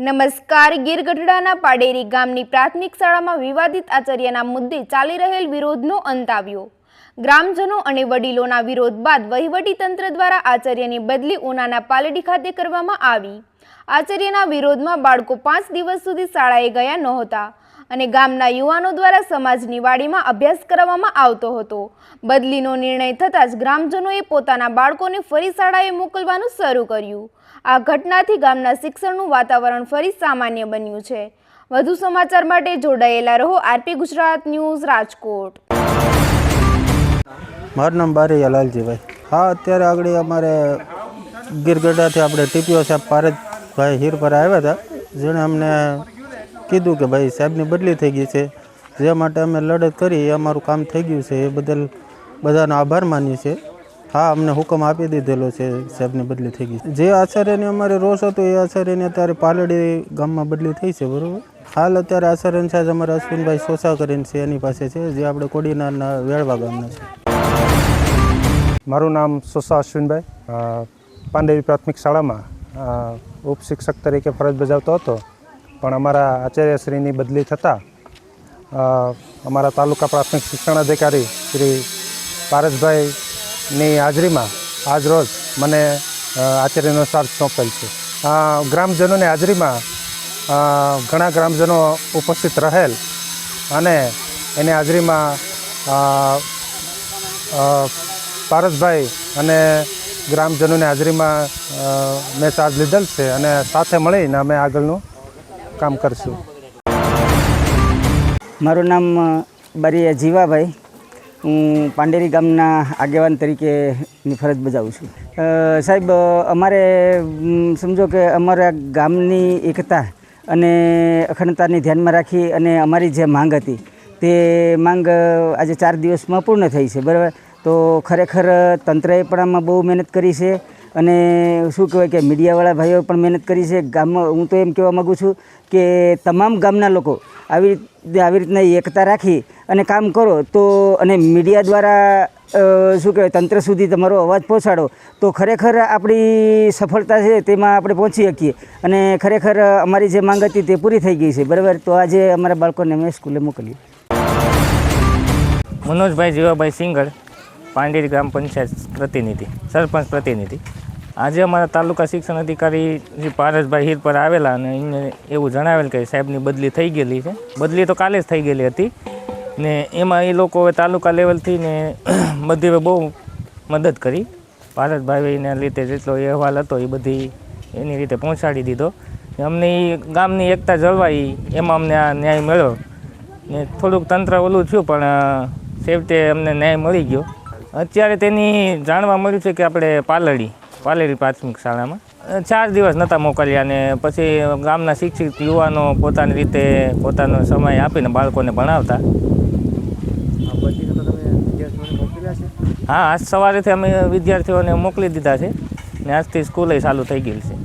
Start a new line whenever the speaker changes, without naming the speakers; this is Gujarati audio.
નમસ્કાર. ગીર ગઢડાના પાડેરી ગામની પ્રાથમિક શાળામાં વિવાદિત આચાર્યના મુદ્દે ચાલી રહેલ વિરોધનો અંત આવ્યો. ગ્રામજનો અને વડીલોના વિરોધ બાદ વહીવટીતંત્ર દ્વારા આચાર્યની બદલી ઉનાના પાલડી ખાતે કરવામાં આવી. આચાર્યના વિરોધમાં બાળકો 5 દિવસ સુધી શાળાએ ગયા નહોતા અને ગામના યુવાનો દ્વારા સમાજની વાડીમાં અભ્યાસ કરાવવામાં આવતો હતો. બદલીનો નિર્ણય થતાં જ ગ્રામજનોએ પોતાના બાળકોને ફરી શાળાએ મોકલવાનું શરૂ કર્યું. આ ઘટનાથી ગામના શિક્ષણનું વાતાવરણ ફરી સામાન્ય બન્યું છે. વધુ સમાચાર માટે જોડાયેલા રહો આરપી ગુજરાત ન્યૂઝ રાજકોટ.
મારું નામ બારૈયા લાલજીભાઈ. હા, અત્યારે આગળ અમારે ગીર ગઢડાથી આપણે ટીપીઓ સાહેબ પારસભાઈ હીરપર આવ્યા હતા, જેણે અમને કીધું કે ભાઈ સાહેબની બદલી થઈ ગઈ છે, જે માટે અમે લડત કરી એ અમારું કામ થઈ ગયું છે. એ બદલ બધાનો આભાર માનીએ છીએ. હા, અમને હુકમ આપી દીધેલો છે, સાહેબની બદલી થઈ ગઈ. જે આચાર્યને અમારે રોષ હતો એ આચાર્યને અત્યારે પાલડી ગામમાં બદલી થઈ છે. બરાબર. હાલ અત્યારે આચાર્ય સાહેબ અમારા અશ્વિનભાઈ સોસા કરીને છે, એની પાસે છે, જે આપણે કોડીનારના વેળવા ગામના છે.
મારું નામ સોસા અશ્વિનભાઈ, પાંડેરી પ્રાથમિક શાળામાં ઉપશિક્ષક તરીકે ફરજ બજાવતો હતો. પણ અમારા આચાર્યશ્રીની બદલી થતાં અમારા તાલુકા પ્રાથમિક શિક્ષણ અધિકારી શ્રી પારસભાઈની હાજરીમાં આજ રોજ મને આચાર્યનો ચાર્જ સોંપેલ છે. ગ્રામજનોની હાજરીમાં ઘણા ગ્રામજનો ઉપસ્થિત રહેલ અને એની હાજરીમાં પારસભાઈ અને ગ્રામજનોની હાજરીમાં મેં ચાર્જ લીધેલ છે અને સાથે મળીને અમે આગળનું કામ કરશું.
મારું નામ બારૈયા જીવાભાઈ. હું પાંડેરી ગામના આગેવાન તરીકેની ફરજ બજાવું છું. સાહેબ, અમારે સમજો કે અમારા ગામની એકતા અને અખંડતાને ધ્યાનમાં રાખી અને અમારી જે માંગ હતી તે માંગ આજે 4 દિવસમાં પૂર્ણ થઈ છે. બરાબર. તો ખરેખર તંત્રએ પણ આમાં બહુ મહેનત કરી છે અને શું કહેવાય કે મીડિયાવાળા ભાઈઓ પણ મહેનત કરી છે. ગામમાં હું તો એમ કહેવા માગું છું કે તમામ ગામના લોકો આવી રીતના એકતા રાખી અને કામ કરો તો, અને મીડિયા દ્વારા શું કહેવાય તંત્ર સુધી તમારો અવાજ પહોંચાડો તો ખરેખર આપણી સફળતા છે તેમાં આપણે પહોંચી શકીએ અને ખરેખર અમારી જે માંગ હતી તે પૂરી થઈ ગઈ છે. બરાબર. તો આજે અમારા બાળકોને અમે સ્કૂલે મોકલીએ.
મનોજભાઈ જીવાભાઈ સિંગર, પાંડેરી ગ્રામ પંચાયત પ્રતિનિધિ, સરપંચ પ્રતિનિધિ. આજે અમારા તાલુકા શિક્ષણ અધિકારી શ્રી પારસભાઈ હીરપર આવેલા અને એમને એવું જણાવેલ કે સાહેબની બદલી થઈ ગયેલી છે. બદલી તો કાલે જ થઈ ગયેલી હતી ને એમાં એ લોકો હવે તાલુકા લેવલથી ને બધી બહુ મદદ કરી. પારસભાઈને લીધે જેટલો અહેવાલ હતો એ બધી એની રીતે પહોંચાડી દીધો. અમને એ ગામની એકતા જળવાઈ એમાં અમને આ ન્યાય મળ્યો ને થોડુંક તંત્ર ઓલું થયું પણ છેવટે અમને ન્યાય મળી ગયો. અત્યારે તેની જાણવા મળ્યું છે કે આપણે પાલેરી પ્રાથમિક શાળામાં 4 દિવસ નહોતા મોકલ્યા અને પછી ગામના શિક્ષિત યુવાનો પોતાની રીતે પોતાનો સમય આપીને બાળકોને ભણાવતા. હા, આજ સવારેથી અમે વિદ્યાર્થીઓને મોકલી દીધા છે ને આજથી સ્કૂલે ચાલુ થઈ ગયેલી છે.